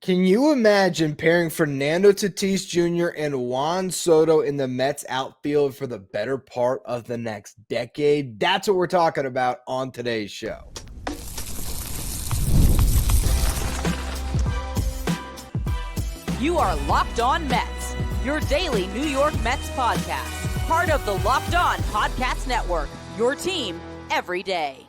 Can you imagine pairing Fernando Tatis Jr. and Juan Soto in the Mets outfield for the better part of the next decade? That's what we're talking about on today's show. You are Locked On Mets, your daily New York Mets podcast. Part of the Locked On Podcast Network, your team every day.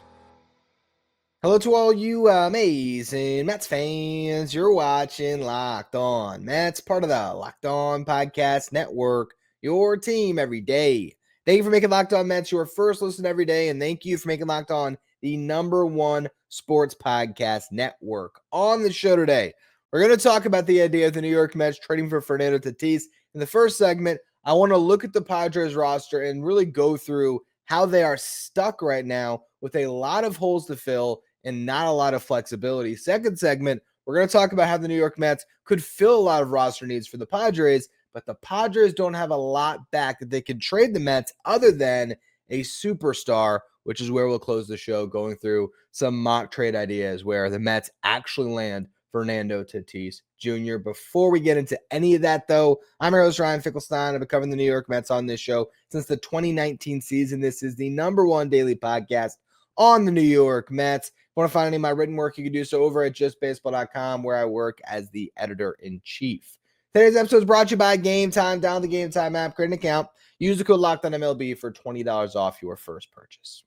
Hello to all you amazing Mets fans. You're watching Locked On Mets, part of the Locked On Podcast Network, your team every day. Thank you for making Locked On Mets your first listen every day, and thank you for making Locked On the #1 sports podcast network. On the show today, we're going to talk about the idea of the New York Mets trading for Fernando Tatis. In the first segment, I want to look at the Padres roster and really go through how they are stuck right now with a lot of holes to fill and not a lot of flexibility. Second segment, we're going to talk about how the New York Mets could fill a lot of roster needs for the Padres, but the Padres don't have a lot back that they can trade the Mets other than a superstar, which is where we'll close the show, going through some mock trade ideas where the Mets actually land Fernando Tatis Jr. Before we get into any of that, though, I'm your host, Ryan Finkelstein. I've been covering the New York Mets on this show since the 2019 season. This is the #1 daily podcast on the New York Mets. If you want to find any of my written work, you can do so over at justbaseball.com, where I work as the editor-in-chief. Today's episode is brought to you by Game Time. Download the Game Time app, create an account, use the code LOCKEDONMLB for $20 off your first purchase.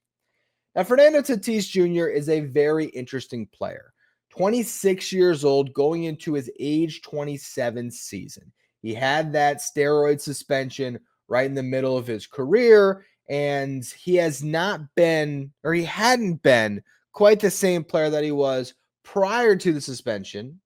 Now, Fernando Tatis Jr. is a very interesting player. 26 years old, going into his age 27 season. He had that steroid suspension right in the middle of his career, and he hadn't been quite the same player that he was prior to the suspension,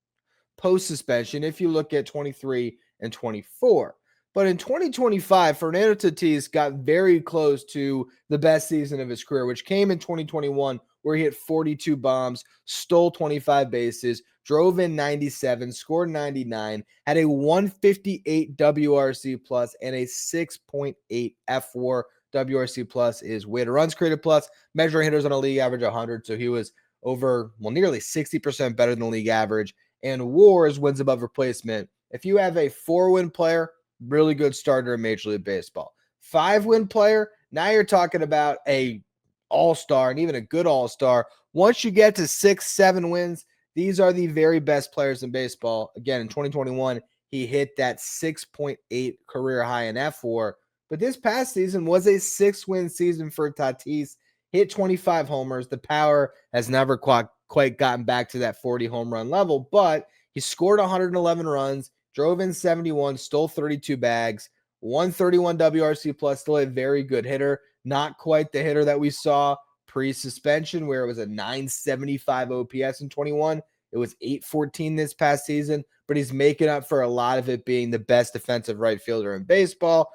post-suspension, if you look at 23 and 24. But in 2025, Fernando Tatis got very close to the best season of his career, which came in 2021, where he hit 42 bombs, stole 25 bases, drove in 97, scored 99, had a 158 WRC plus and a 6.8 F4. WRC plus is weighted runs created plus, measuring hitters on a league average 100. So he was nearly 60% better than the league average. And WARs, wins above replacement. If you have a 4-win player, really good starter in Major League Baseball. 5-win player, now you're talking about a all-star and even a good all-star. Once you get to 6-7 wins, these are the very best players in baseball. Again, in 2021, he hit that 6.8 career high in F4. But this past season was a 6-win season for Tatis. Hit 25 homers. The power has never quite gotten back to that 40 home run level, but he scored 111 runs, drove in 71, stole 32 bags, 131 WRC plus, still a very good hitter. Not quite the hitter that we saw pre-suspension, where it was a 975 OPS in 21. It was 814 this past season, but he's making up for a lot of it being the best defensive right fielder in baseball.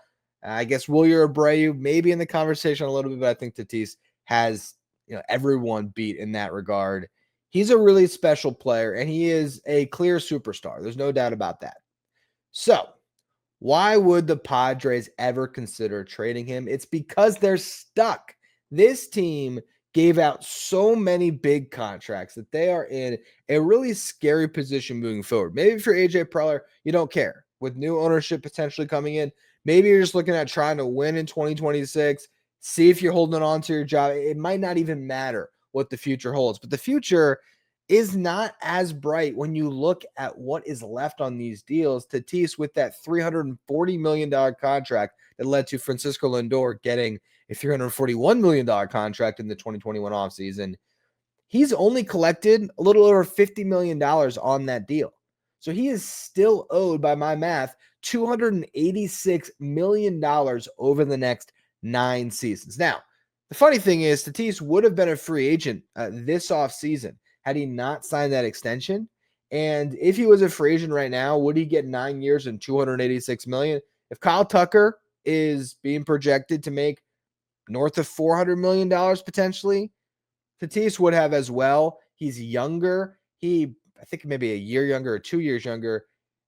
I guess Wilyer Abreu maybe in the conversation a little bit, but I think Tatis has everyone beat in that regard. He's a really special player, and he is a clear superstar. There's no doubt about that. So, why would the Padres ever consider trading him? It's because they're stuck. This team gave out so many big contracts that they are in a really scary position moving forward. Maybe if you're AJ Preller, you don't care. With new ownership potentially coming in, maybe you're just looking at trying to win in 2026, see if you're holding on to your job. It might not even matter what the future holds, but the future is not as bright when you look at what is left on these deals. Tatis, with that $340 million contract that led to Francisco Lindor getting a $341 million contract in the 2021 offseason, he's only collected a little over $50 million on that deal. So he is still owed, by my math, $286 million over the next 9 seasons. Now, the funny thing is, Tatis would have been a free agent this offseason had he not signed that extension. And if he was a free agent right now, would he get 9 years and $286 million? If Kyle Tucker is being projected to make north of $400 million potentially, Tatis would have as well. He's younger. I think maybe a year younger or 2 years younger.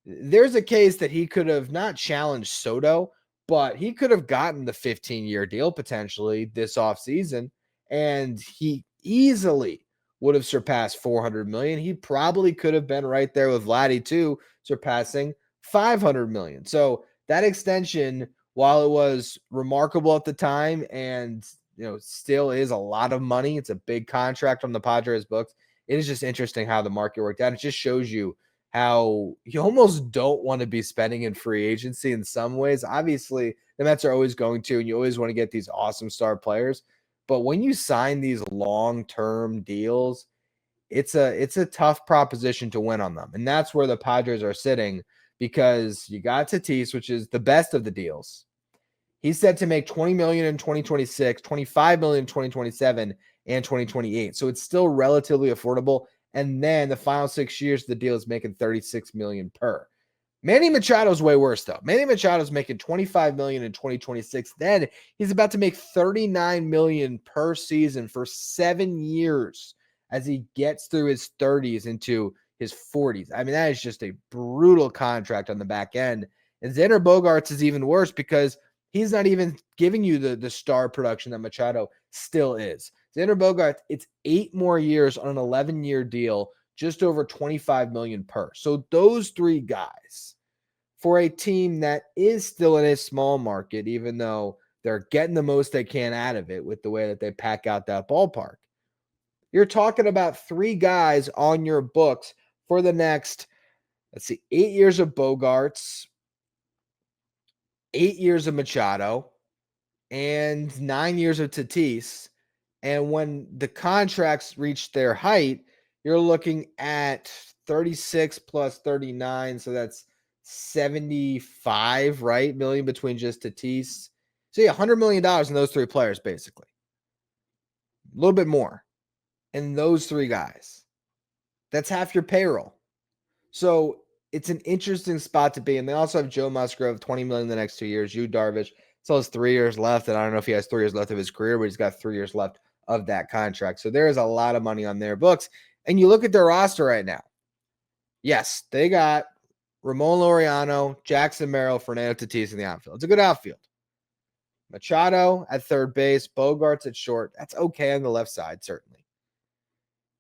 There's a case that he could have not challenged Soto, but he could have gotten the 15-year deal potentially this offseason, and he easily would have surpassed 400 million. He probably could have been right there with Vladdy too, surpassing 500 million. So that extension, while it was remarkable at the time and still is a lot of money, it's a big contract on the Padres books. It is just interesting how the market worked out. It just shows you how you almost don't want to be spending in free agency in some ways. Obviously, the Mets are always going to, and you always want to get these awesome star players. But when you sign these long-term deals, it's a tough proposition to win on them. And that's where the Padres are sitting, because you got Tatis, which is the best of the deals. He's set to make $20 million in 2026, $25 million in 2027, and 2028. So it's still relatively affordable. And then the final 6 years of the deal is making $36 million per. Manny Machado's way worse, though. Manny Machado's making $25 million in 2026. Then he's about to make $39 million per season for 7 years as he gets through his 30s into his 40s. I mean, that is just a brutal contract on the back end. And Xander Bogaerts is even worse because he's not even giving you the star production that Machado still is. Xander Bogaerts, it's 8 more years on an 11-year deal, just over $25 million per. So those three guys, for a team that is still in a small market, even though they're getting the most they can out of it with the way that they pack out that ballpark, you're talking about 3 guys on your books for the next, 8 years of Bogaerts, 8 years of Machado, and 9 years of Tatis. And when the contracts reach their height, you're looking at 36 plus 39. So that's 75, right? Million between just Tatis. So yeah, $100 million in those 3 players, basically. A little bit more in those 3 guys. That's half your payroll. So it's an interesting spot to be. And they also have Joe Musgrove, $20 million the next 2 years. Yu Darvish still has 3 years left. And I don't know if he has 3 years left of his career, but he's got 3 years left of that contract. So there is a lot of money on their books. And you look at their roster right now. Yes, they got Ramon Laureano, Jackson Merrill, Fernando Tatis in the outfield. It's a good outfield. Machado at third base, Bogaerts at short. That's okay on the left side, certainly.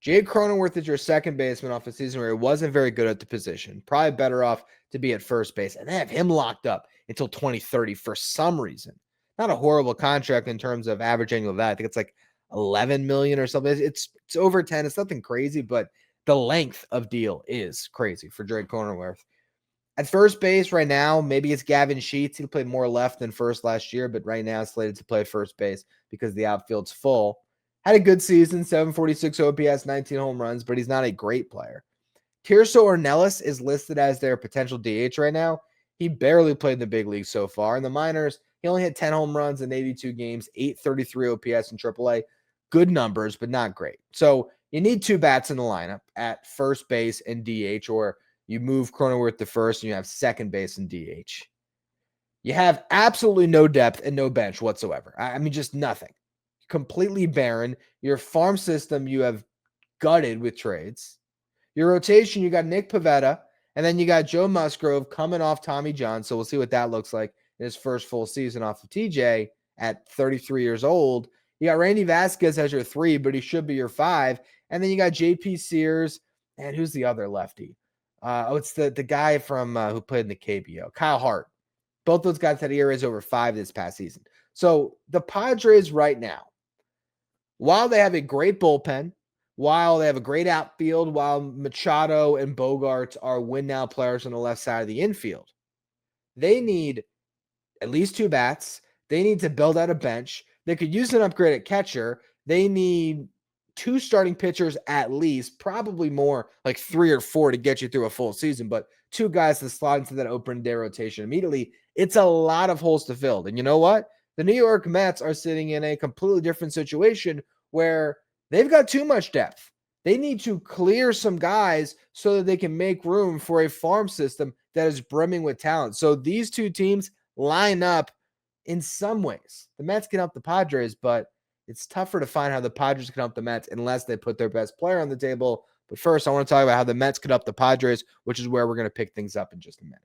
Jake Cronenworth is your second baseman off a season where he wasn't very good at the position. Probably better off to be at first base. And they have him locked up until 2030 for some reason. Not a horrible contract in terms of average annual value. I think it's like 11 million or something. It's over 10. It's nothing crazy, but the length of deal is crazy for Jake Cronenworth. At first base right now, maybe it's Gavin Sheets. He played more left than first last year, but right now slated to play first base because the outfield's full. Had a good season, 746 OPS, 19 home runs, but he's not a great player. Tirso Ornelas is listed as their potential DH right now. He barely played in the big leagues so far. In the minors, he only hit 10 home runs in 82 games, 833 OPS in AAA. Good numbers, but not great. So you need 2 bats in the lineup at first base and DH, or you move Cronenworth to first and you have second base and DH. You have absolutely no depth and no bench whatsoever. I mean, just nothing. Completely barren. Your farm system you have gutted with trades. Your rotation, you got Nick Pivetta, and then you got Joe Musgrove coming off Tommy John. So we'll see what that looks like in his first full season off of TJ at 33 years old. You got Randy Vasquez as your 3, but he should be your 5. And then you got JP Sears. And who's the other lefty? It's the guy from who played in the KBO, Kyle Hart. Both those guys had ERAs over 5 this past season. So the Padres right now, while they have a great bullpen, while they have a great outfield, while Machado and Bogaerts are win-now players on the left side of the infield, they need at least 2 bats. They need to build out a bench. They could use an upgrade at catcher. They need 2 starting pitchers at least, probably more, like 3 or 4 to get you through a full season, but 2 guys to slot into that opening day rotation immediately. It's a lot of holes to fill. And you know what? The New York Mets are sitting in a completely different situation where they've got too much depth. They need to clear some guys so that they can make room for a farm system that is brimming with talent. So these 2 teams line up in some ways. The Mets can help the Padres, but it's tougher to find how the Padres can help the Mets unless they put their best player on the table. But first, I want to talk about how the Mets could help the Padres, which is where we're going to pick things up in just a minute.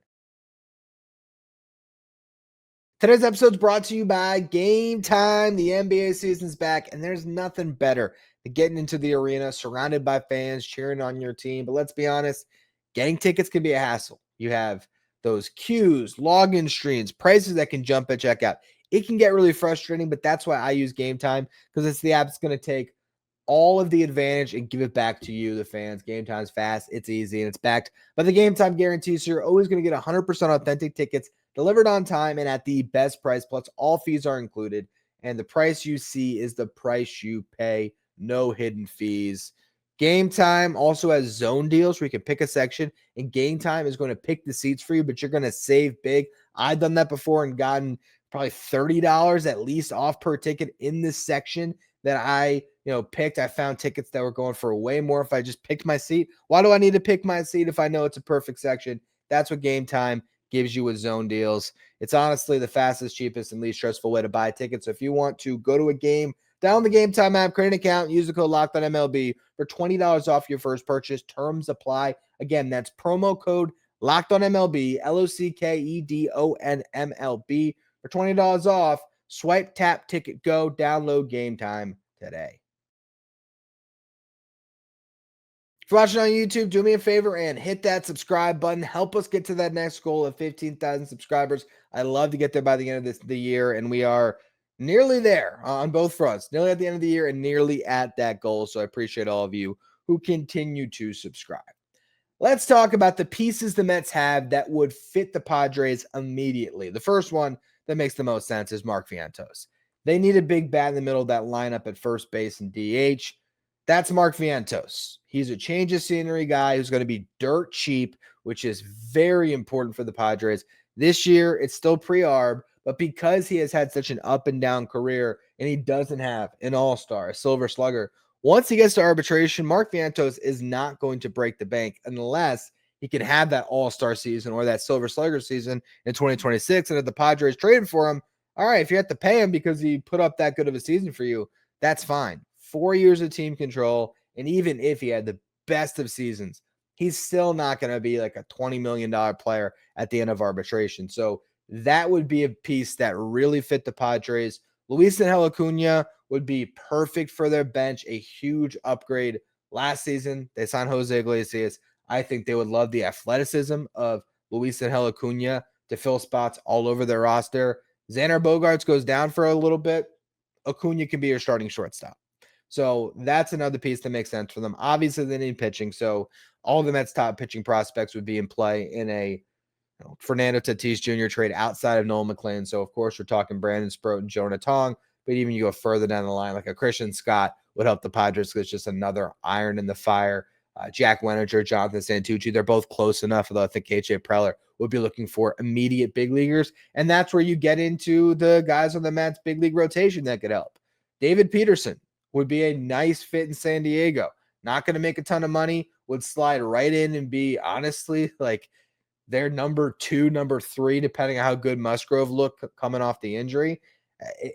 Today's episode is brought to you by Game Time. The NBA season's back, and there's nothing better getting into the arena, surrounded by fans, cheering on your team. But let's be honest, getting tickets can be a hassle. You have those queues, login screens, prices that can jump at checkout. It can get really frustrating, but that's why I use Game Time, because it's the app that's going to take all of the advantage and give it back to you, the fans. Game Time's fast, it's easy, and it's backed by the Game Time guarantee. So you're always going to get 100% authentic tickets delivered on time and at the best price. Plus, all fees are included, and the price you see is the price you pay. No hidden fees. Game Time also has zone deals where you can pick a section, and Game Time is going to pick the seats for you, but you're going to save big. I've done that before and gotten probably $30 at least off per ticket in this section that I picked. I found tickets that were going for way more if I just picked my seat. Why do I need to pick my seat if I know it's a perfect section? That's what Game Time gives you with zone deals. It's honestly the fastest, cheapest, and least stressful way to buy tickets. So if you want to go to a game, download the Game Time app, create an account, use the code LOCKEDONMLB for $20 off your first purchase. Terms apply. Again, that's promo code LOCKEDONMLB, LOCKEDONMLB for $20 off. Swipe, tap, ticket, go. Download Game Time today. If you're watching on YouTube, do me a favor and hit that subscribe button. Help us get to that next goal of 15,000 subscribers. I'd love to get there by the end of the year, and we are nearly there on both fronts. Nearly at the end of the year and nearly at that goal. So I appreciate all of you who continue to subscribe. Let's talk about the pieces the Mets have that would fit the Padres immediately. The first one that makes the most sense is Mark Vientos. They need a big bat in the middle of that lineup at first base and DH. That's Mark Vientos. He's a change of scenery guy who's going to be dirt cheap, which is very important for the Padres. This year, it's still pre-arb, but because he has had such an up and down career and he doesn't have an all-star, a silver slugger, once he gets to arbitration, Mark Vientos is not going to break the bank unless he can have that all-star season or that silver slugger season in 2026. And if the Padres traded for him, all right, if you have to pay him because he put up that good of a season for you, that's fine. 4 years of team control, and even if he had the best of seasons, he's still not going to be like a $20 million player at the end of arbitration. So that would be a piece that really fit the Padres. Luis Angel Acuna would be perfect for their bench, a huge upgrade. Last season, they signed Jose Iglesias. I think they would love the athleticism of Luis Angel Acuna to fill spots all over their roster. Xander Bogaerts goes down for a little bit. Acuna can be your starting shortstop. So that's another piece that makes sense for them. Obviously, they need pitching. So all the Mets' top pitching prospects would be in play in a Fernando Tatis Jr. trade outside of Noel McLean. So, of course, we're talking Brandon Sproat and Jonah Tong. But even you go further down the line, like a Christian Scott would help the Padres because it's just another iron in the fire. Jack Weninger, Jonathan Santucci, they're both close enough, although I think KJ Preller would be looking for immediate big leaguers. And that's where you get into the guys on the Mets' big league rotation that could help. David Peterson would be a nice fit in San Diego. Not going to make a ton of money, would slide right in and be, honestly, like their number 2, number 3, depending on how good Musgrove looked coming off the injury.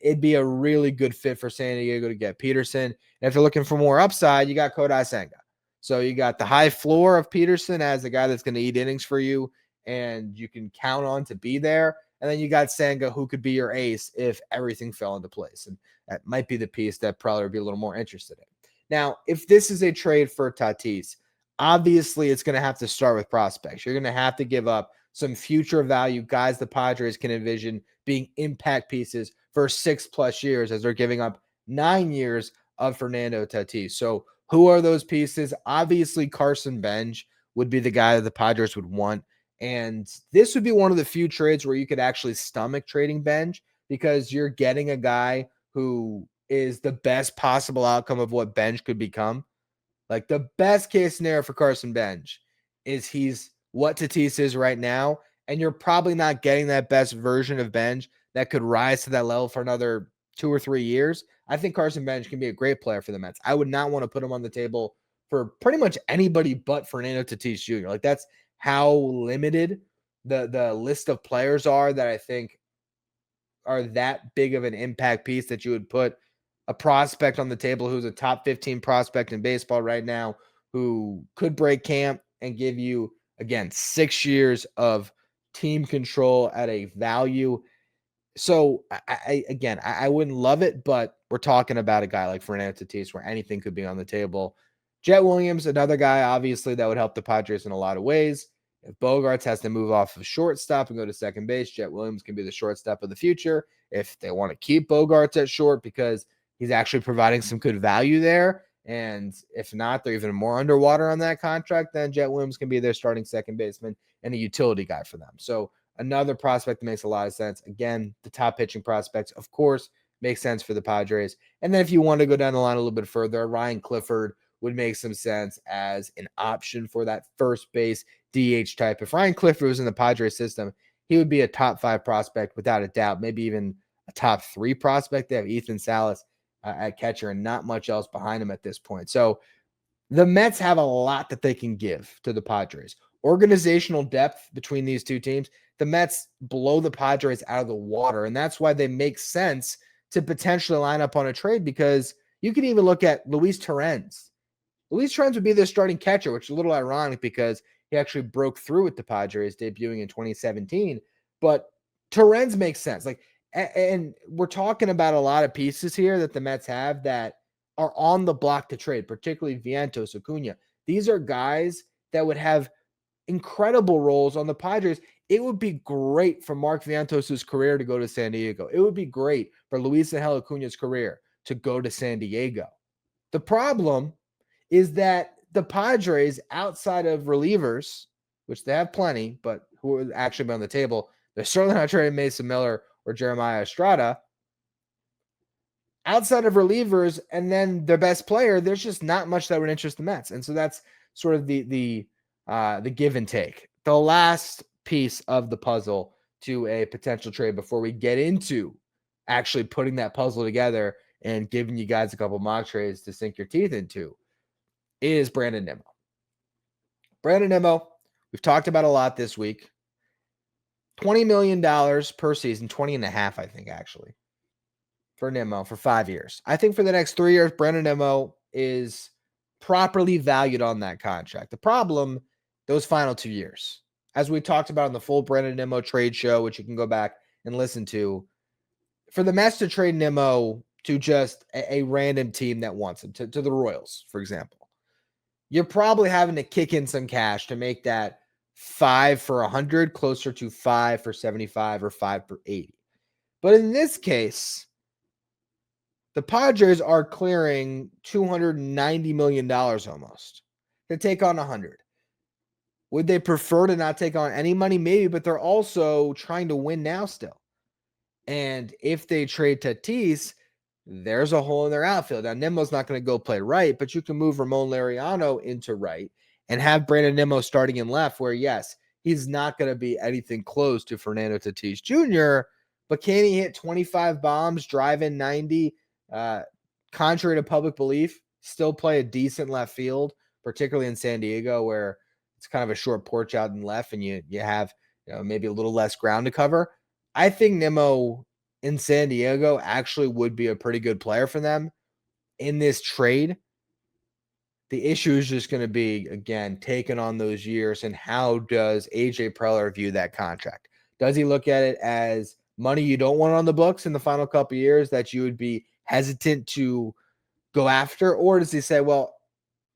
It'd be a really good fit for San Diego to get Peterson. And if you're looking for more upside, you got Kodai Senga. So you got the high floor of Peterson as a guy that's going to eat innings for you, and you can count on to be there. And then you got Senga, who could be your ace if everything fell into place. And that might be the piece that Preller would be a little more interested in. Now, if this is a trade for Tatis, obviously it's going to have to start with prospects. You're going to have to give up some future value guys the Padres can envision being impact pieces for 6+ years as they're giving up 9 years of Fernando Tatis. So who are those pieces? Obviously, Carson Benge would be the guy that the Padres would want. And this would be one of the few trades where you could actually stomach trading Benge because you're getting a guy who is the best possible outcome of what Benge could become. Like the best case scenario for Carson Benge is he's what Tatis is right now, and you're probably not getting that best version of Benge that could rise to that level for another 2 or 3 years. I think Carson Benge can be a great player for the Mets. I would not want to put him on the table for pretty much anybody but Fernando Tatis Jr. Like that's how limited the list of players are that I think are that big of an impact piece that you would put a prospect on the table who's a top 15 prospect in baseball right now who could break camp and give you, again, 6 years of team control at a value. So, I wouldn't love it, but we're talking about a guy like Fernando Tatis where anything could be on the table. Jet Williams, another guy, obviously, that would help the Padres in a lot of ways. If Bogarts has to move off of shortstop and go to second base, Jet Williams can be the shortstop of the future. If they want to keep Bogarts at short because he's actually providing some good value there, and if not, they're even more underwater on that contract, then Jet Williams can be their starting second baseman and a utility guy for them. So another prospect that makes a lot of sense. Again, the top pitching prospects, of course, makes sense for the Padres. And then if you want to go down the line a little bit further, Ryan Clifford would make some sense as an option for that first base DH type. If Ryan Clifford was in the Padres system, he would be a top 5 prospect without a doubt, maybe even a top 3 prospect. They have Ethan Salas at catcher and not much else behind him at this point. So the Mets have a lot that they can give to the Padres. Organizational depth between these two teams, the Mets blow the Padres out of the water, and that's why they make sense to potentially line up on a trade, because you can even look at Luis Torrens. Luis Torrens would be their starting catcher, which is a little ironic because he actually broke through with the Padres, debuting in 2017. But Torrens makes sense. And we're talking about a lot of pieces here that the Mets have that are on the block to trade, particularly Vientos, Acuna. These are guys that would have incredible roles on the Padres. It would be great for Mark Vientos' career to go to San Diego. It would be great for Luis Angel Acuna's career to go to San Diego. The problem is that the Padres, outside of relievers, which they have plenty, but who would actually be on the table, they're certainly not trading Mason Miller or Jeremiah Estrada. Outside of relievers and then their best player, there's just not much that would interest the Mets. And so that's sort of the give and take. The last piece of the puzzle to a potential trade before we get into actually putting that puzzle together and giving you guys a couple mock trades to sink your teeth into is Brandon Nimmo. Brandon Nimmo, we've talked about a lot this week. $20 million per season, 20 and a half, I think, actually, for Nimmo for 5 years. I think for the next 3 years, Brandon Nimmo is properly valued on that contract. The problem, those final 2 years, as we talked about on the full Brandon Nimmo trade show, which you can go back and listen to, for the Mets to trade Nimmo to just a random team that wants him, to the Royals, for example, you're probably having to kick in some cash to make that 5 for 100 closer to 5 for 75 or 5 for 80. But in this case, the Padres are clearing $290 million almost to take on 100. Would they prefer to not take on any money? Maybe, but they're also trying to win now still. And if they trade Tatis, there's a hole in their outfield. Now, Nimmo's not going to go play right, but you can move Ramon Laureano into right and have Brandon Nimmo starting in left, where, yes, he's not going to be anything close to Fernando Tatis Jr., but can he hit 25 bombs, drive in 90, contrary to public belief, still play a decent left field, particularly in San Diego, where it's kind of a short porch out in left and you have maybe a little less ground to cover. I think Nimmo in San Diego actually would be a pretty good player for them in this trade. The issue is just going to be, again, taking on those years, and how does AJ Preller view that contract? Does he look at it as money you don't want on the books in the final couple of years that you would be hesitant to go after? Or does he say, well,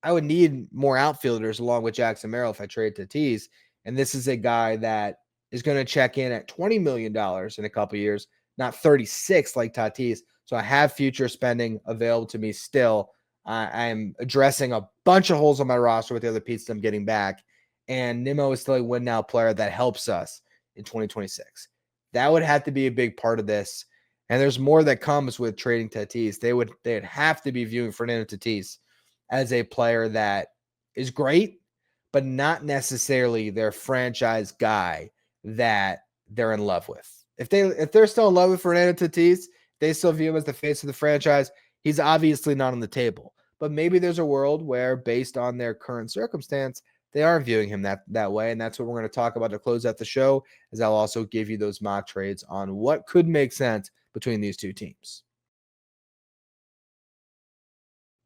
I would need more outfielders along with Jackson Merrill if I trade Tatis, and this is a guy that is going to check in at $20 million in a couple of years, not 36 like Tatis. So I have future spending available to me still. I'm addressing a bunch of holes on my roster with the other pieces I'm getting back. And Nimmo is still a win now player that helps us in 2026. That would have to be a big part of this. And there's more that comes with trading Tatis. They'd have to be viewing Fernando Tatis as a player that is great, but not necessarily their franchise guy that they're in love with. If they're still in love with Fernando Tatis, they still view him as the face of the franchise. He's obviously not on the table. But maybe there's a world where, based on their current circumstance, they are viewing him that way. And that's what we're going to talk about to close out the show, as I'll also give you those mock trades on what could make sense between these two teams.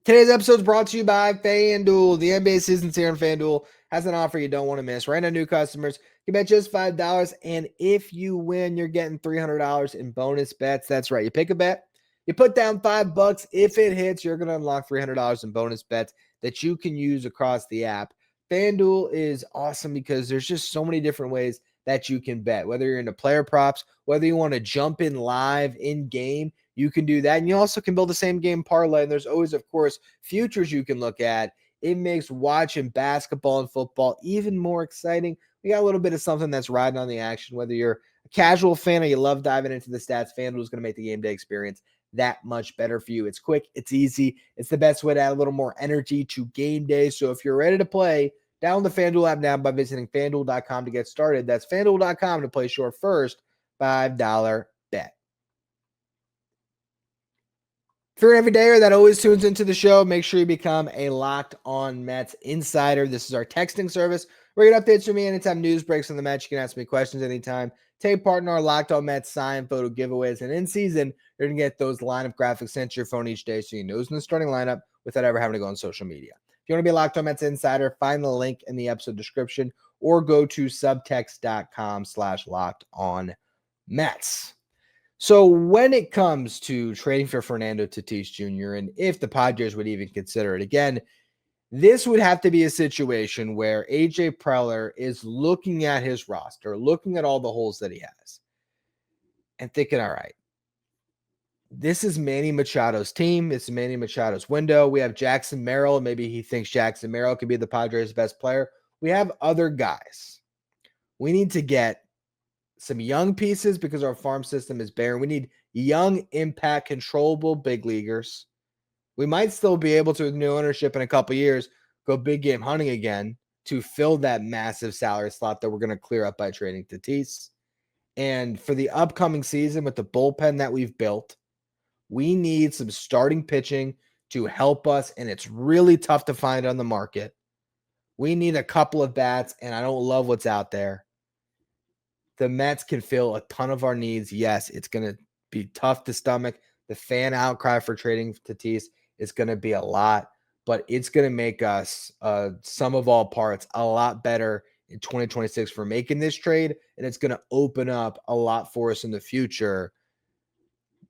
Today's episode is brought to you by FanDuel. The NBA season's here, and FanDuel has an offer you don't want to miss. Right now, new customers can bet just $5, and if you win, you're getting $300 in bonus bets. That's right. You pick a bet, You put down $5. If it hits, you're going to unlock $300 in bonus bets that you can use across the app. FanDuel is awesome because there's just so many different ways that you can bet. Whether you're into player props, whether you want to jump in live in game, you can do that. And you also can build the same game parlay. And there's always, of course, futures you can look at. It makes watching basketball and football even more exciting. We got a little bit of something that's riding on the action. Whether you're a casual fan or you love diving into the stats, FanDuel is going to make the game day experience that much better for you. It's quick, it's easy, it's the best way to add a little more energy to game day. So if you're ready to play, download the FanDuel app now by visiting FanDuel.com to get started. That's FanDuel.com to place your first $5 bet. If you're an everydayer that always tunes into the show, make sure you become a Locked On Mets insider. This is our texting service. We're going to updates from me anytime news breaks on the Mets. You can ask me questions anytime. Take part in our Locked On Mets sign photo giveaways. And in season, you're going to get those lineup graphics sent to your phone each day so you know who's in the starting lineup without ever having to go on social media. If you want to be a Locked On Mets insider, find the link in the episode description or go to subtext.com/LockedOnMets. So when it comes to trading for Fernando Tatis Jr., and if the Padres would even consider it again, this would have to be a situation where A.J. Preller is looking at his roster, looking at all the holes that he has, and thinking, all right, this is Manny Machado's team. It's Manny Machado's window. We have Jackson Merrill. Maybe he thinks Jackson Merrill could be the Padres' best player. We have other guys. We need to get some young pieces because our farm system is barren. We need young, impact, controllable big leaguers. We might still be able to, with new ownership in a couple years, go big game hunting again to fill that massive salary slot that we're going to clear up by trading Tatis. And for the upcoming season, with the bullpen that we've built, we need some starting pitching to help us, and it's really tough to find on the market. We need a couple of bats, and I don't love what's out there. The Mets can fill a ton of our needs. Yes, it's going to be tough to stomach. The fan outcry for trading Tatis is going to be a lot, but it's going to make us sum of all parts a lot better in 2026 for making this trade, and it's going to open up a lot for us in the future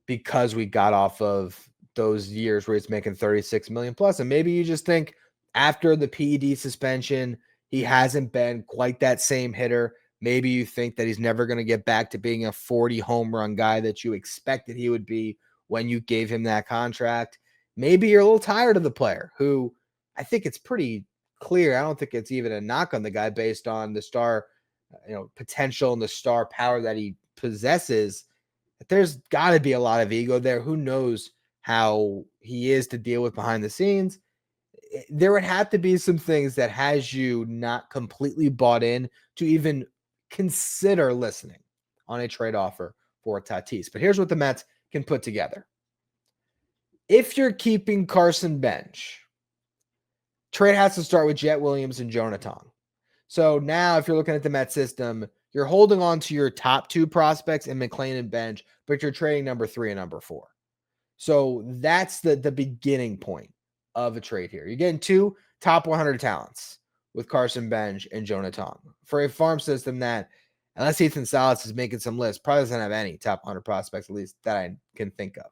because we got off of those years where he's making $36 million plus. And maybe you just think after the PED suspension, he hasn't been quite that same hitter. Maybe you think that he's never going to get back to being a 40 home run guy that you expected he would be when you gave him that contract. Maybe you're a little tired of the player who I think it's pretty clear. I don't think it's even a knock on the guy based on the star, potential and the star power that he possesses. There's got to be a lot of ego there. Who knows how he is to deal with behind the scenes? There would have to be some things that has you not completely bought in to even consider listening on a trade offer for Tatis. But here's what the Mets can put together. If you're keeping Carson Benge, trade has to start with Jet Williams and Jonah Tong. So now if you're looking at the Mets system, you're holding on to your top two prospects in McLean and Benge, but you're trading number 3 and number 4. So that's the beginning point of a trade here. You're getting 2 top 100 talents with Carson Benge and Jonah Tong for a farm system that, unless Ethan Salas is making some lists, probably doesn't have any top 100 prospects, at least that I can think of.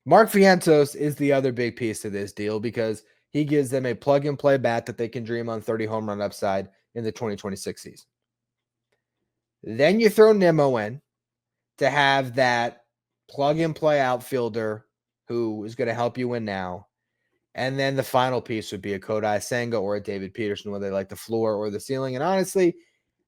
Mark Vientos is the other big piece to this deal because he gives them a plug-and-play bat that they can dream on 30 home run upside in the 2026 season. Then you throw Nimmo in to have that plug-and-play outfielder who is going to help you win now. And then the final piece would be a Kodai Senga or a David Peterson, whether they like the floor or the ceiling. And honestly,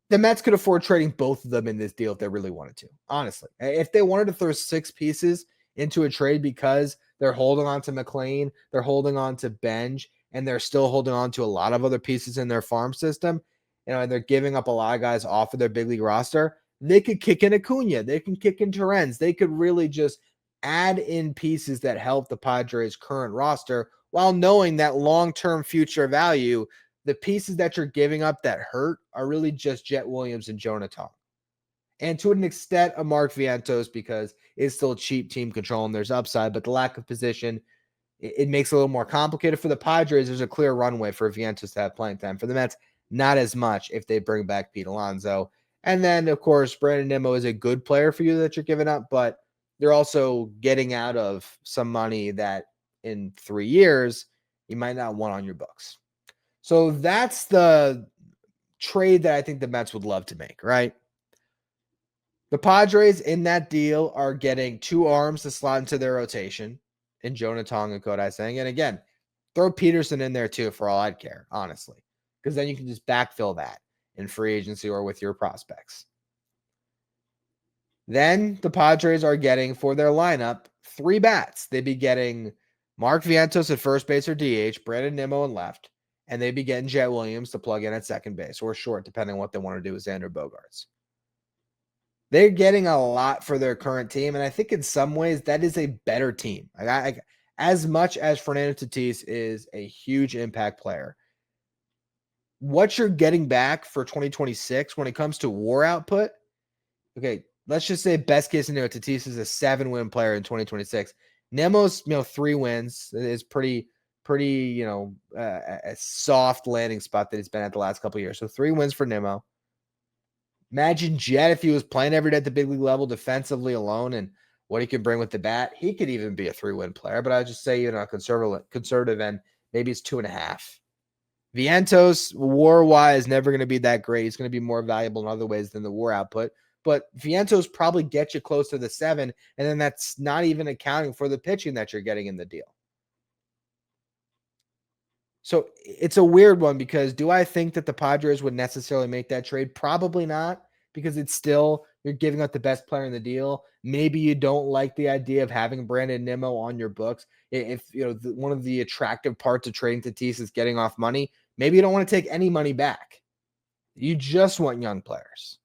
the Mets could afford trading both of them in this deal if they really wanted to. Honestly, if they wanted to throw 6 pieces into a trade because they're holding on to McLean, they're holding on to Benge, and they're still holding on to a lot of other pieces in their farm system, and they're giving up a lot of guys off of their big league roster, they could kick in Acuna, they can kick in Torrens, they could really just add in pieces that help the Padres' current roster while knowing that long-term future value. The pieces that you're giving up that hurt are really just Jet Williams and Jonah Tong. And to an extent, a Mark Vientos because it's still cheap team control and there's upside, but the lack of position, it makes it a little more complicated. For the Padres, there's a clear runway for Vientos to have playing time. For the Mets, not as much if they bring back Pete Alonso. And then, of course, Brandon Nimmo is a good player for you that you're giving up, but they're also getting out of some money that in 3 years you might not want on your books. So that's the trade that I think the Mets would love to make, right? The Padres in that deal are getting 2 arms to slot into their rotation in Jonah Tong and Kodai Senga. And again, throw Peterson in there too for all I'd care, honestly, because then you can just backfill that in free agency or with your prospects. Then the Padres are getting for their lineup 3 bats. They'd be getting Mark Vientos at first base or DH, Brandon Nimmo in left, and they'd be getting Jet Williams to plug in at second base or short, depending on what they want to do with Xander Bogaerts. They're getting a lot for their current team, and I think in some ways that is a better team. As much as Fernando Tatis is a huge impact player, what you're getting back for 2026 when it comes to WAR output, okay, let's just say best case scenario, Tatis is a 7-win player in 2026. Nemo's 3 wins is pretty a soft landing spot that he's been at the last couple of years. So 3 wins for Nimmo. Imagine Jet if he was playing every day at the big league level defensively alone and what he can bring with the bat. He could even be a 3-win player, but I'd just say, conservative end, maybe it's 2.5. Vientos, WAR-wise, never going to be that great. He's going to be more valuable in other ways than the WAR output. But Vientos probably get you close to the 7, and then that's not even accounting for the pitching that you're getting in the deal. So it's a weird one because do I think that the Padres would necessarily make that trade? Probably not, because it's still, you're giving up the best player in the deal. Maybe you don't like the idea of having Brandon Nimmo on your books. If one of the attractive parts of trading Tatis is getting off money, maybe you don't want to take any money back. You just want young players.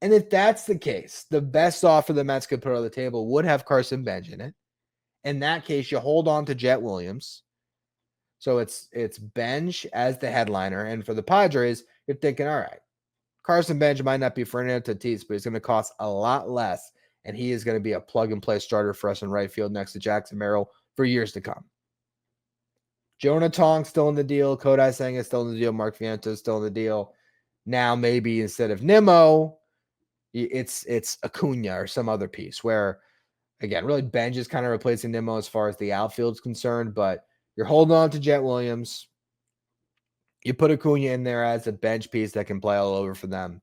And if that's the case, the best offer the Mets could put on the table would have Carson Benge in it. In that case, you hold on to Jet Williams. So it's Benge as the headliner. And for the Padres, you're thinking, all right, Carson Benge might not be Fernando Tatis, but he's going to cost a lot less. And he is going to be a plug-and-play starter for us in right field next to Jackson Merrill for years to come. Jonah Tong still in the deal. Kodai Senga still in the deal. Mark Vientos still in the deal. Now maybe instead of Nimmo, it's Acuna or some other piece where, again, really Benge is kind of replacing Nimmo as far as the outfield is concerned, but you're holding on to Jet Williams. You put Acuna in there as a bench piece that can play all over for them.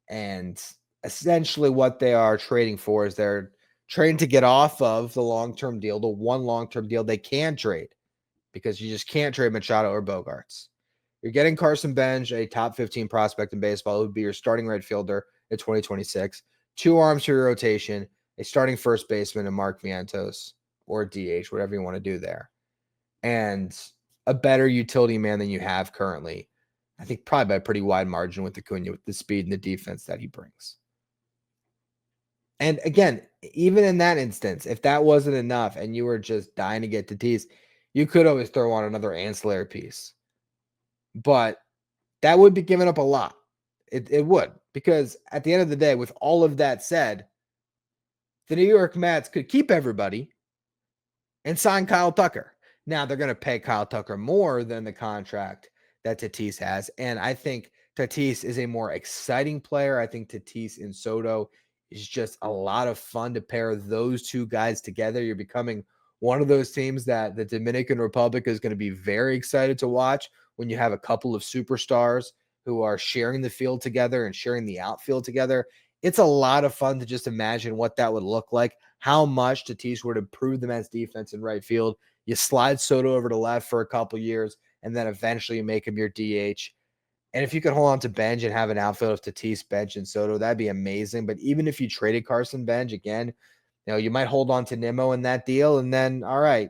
And essentially what they are trading for is they're trading to get off of the long-term deal, the one long-term deal they can trade, because you just can't trade Machado or Bogaerts. You're getting Carson Benge, a top 15 prospect in baseball, who would be your starting right fielder in 2026. 2 arms for your rotation, a starting first baseman in Mark Vientos or DH, whatever you want to do there. And a better utility man than you have currently. I think probably by a pretty wide margin with Acuna, with the speed and the defense that he brings. And again, even in that instance, if that wasn't enough and you were just dying to get Tatis, you could always throw on another ancillary piece. But that would be giving up a lot. It would. Because at the end of the day, with all of that said, the New York Mets could keep everybody and sign Kyle Tucker. Now, they're going to pay Kyle Tucker more than the contract that Tatis has. And I think Tatis is a more exciting player. I think Tatis and Soto is just a lot of fun to pair those 2 guys together. You're becoming one of those teams that the Dominican Republic is going to be very excited to watch when you have a couple of superstars who are sharing the field together and sharing the outfield together. It's a lot of fun to just imagine what that would look like, how much Tatis would improve the Mets defense in right field. You slide Soto over to left for a couple years, and then eventually you make him your DH. And if you could hold on to Benge and have an outfield of Tatis, Benge, and Soto, that'd be amazing. But even if you traded Carson Benge, again, you might hold on to Nimmo in that deal, and then, all right,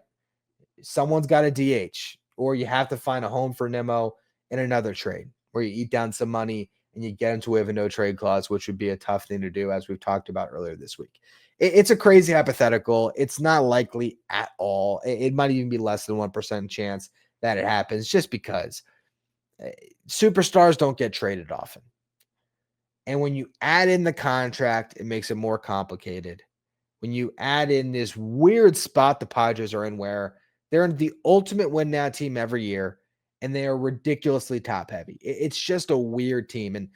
someone's got a DH, or you have to find a home for Nimmo in another trade where you eat down some money and you get into waive a no-trade clause, which would be a tough thing to do, as we've talked about earlier this week. It's a crazy hypothetical. It's not likely at all. It might even be less than 1% chance that it happens, just because superstars don't get traded often. And when you add in the contract, it makes it more complicated. When you add in this weird spot the Padres are in, where they're the ultimate win now team every year, and they are ridiculously top heavy. It's just a weird team. And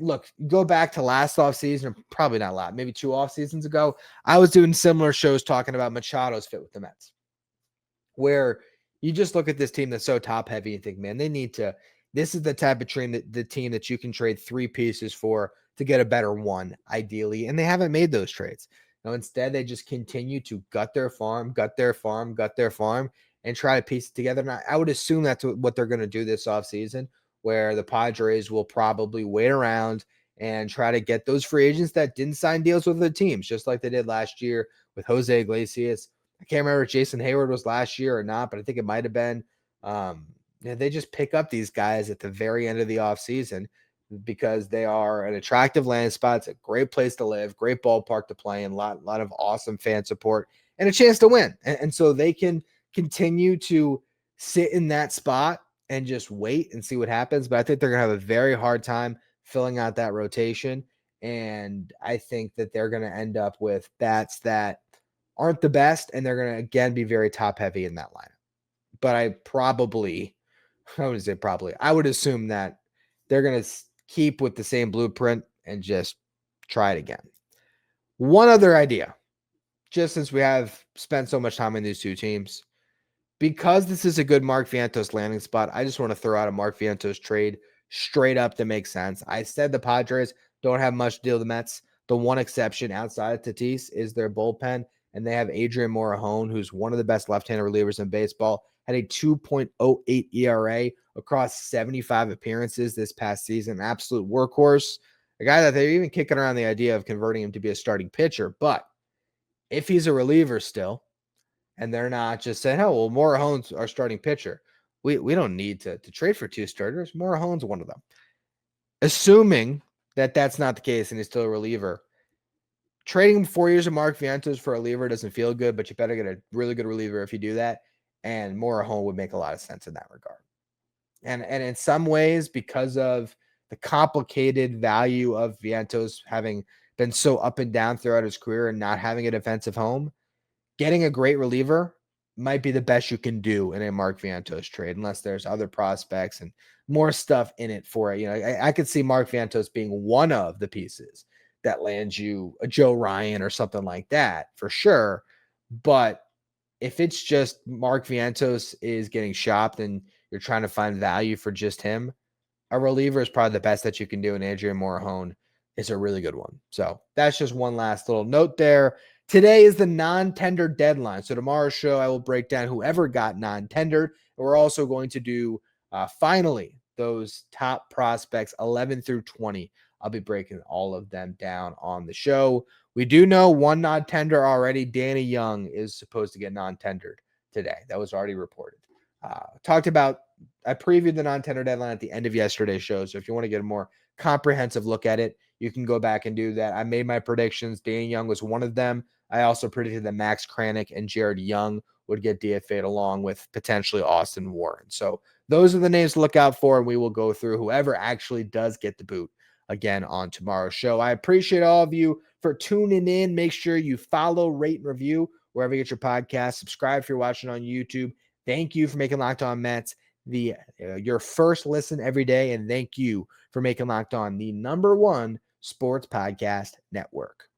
Look, go back to last offseason, or probably not a lot, maybe 2 off seasons ago. I was doing similar shows talking about Machado's fit with the Mets, where you just look at this team that's so top heavy and think, man, they need to. This is the type of the team that you can trade 3 pieces for to get a better one, ideally. And they haven't made those trades. Now, instead, they just continue to gut their farm, and try to piece it together. And I would assume that's what they're going to do this offseason, where the Padres will probably wait around and try to get those free agents that didn't sign deals with the teams, just like they did last year with Jose Iglesias. I can't remember if Jason Hayward was last year or not, but I think it might have been. They just pick up these guys at the very end of the offseason because they are an attractive land spot. It's a great place to live, great ballpark to play in, a lot of awesome fan support, and a chance to win. And so they can continue to sit in that spot and just wait and see what happens. But I think they're going to have a very hard time filling out that rotation. And I think that they're going to end up with bats that aren't the best, and they're going to, again, be very top heavy in that lineup. But I would assume that they're going to keep with the same blueprint and just try it again. One other idea, just since we have spent so much time in these two teams, because this is a good Mark Vientos landing spot, I just want to throw out a Mark Vientos trade straight up to make sense. I said the Padres don't have much to deal with the Mets. The one exception outside of Tatis is their bullpen, and they have Adrian Morejon, who's one of the best left-handed relievers in baseball, had a 2.08 ERA across 75 appearances this past season. Absolute workhorse. A guy that they're even kicking around the idea of converting him to be a starting pitcher. But if he's a reliever still, and they're not just saying, oh, well, Morejon's our starting pitcher, we don't need to trade for 2 starters. Morejon's one of them. Assuming that that's not the case and he's still a reliever, trading 4 years of Mark Vientos for a reliever doesn't feel good, but you better get a really good reliever if you do that. And Morejon would make a lot of sense in that regard. And in some ways, because of the complicated value of Vientos having been so up and down throughout his career and not having a defensive home, getting a great reliever might be the best you can do in a Mark Vientos trade, unless there's other prospects and more stuff in it for it. You know, I could see Mark Vientos being one of the pieces that lands you a Joe Ryan or something like that for sure. But if it's just Mark Vientos is getting shopped and you're trying to find value for just him, a reliever is probably the best that you can do, and Adrian Morejon is a really good one. So that's just one last little note there. Today is the non-tender deadline. So tomorrow's show, I will break down whoever got non-tendered. And we're also going to do, finally, those top prospects, 11 through 20. I'll be breaking all of them down on the show. We do know one non-tender already. Danny Young is supposed to get non-tendered today. That was already reported. I previewed the non-tender deadline at the end of yesterday's show. So if you want to get a more comprehensive look at it, you can go back and do that. I made my predictions. Danny Young was one of them. I also predicted that Max Kranick and Jared Young would get DFA'd along with potentially Austin Warren. So those are the names to look out for, and we will go through whoever actually does get the boot again on tomorrow's show. I appreciate all of you for tuning in. Make sure you follow, rate, and review wherever you get your podcast. Subscribe if you're watching on YouTube. Thank you for making Locked On Mets your first listen every day, and thank you for making Locked On the #1 sports podcast network.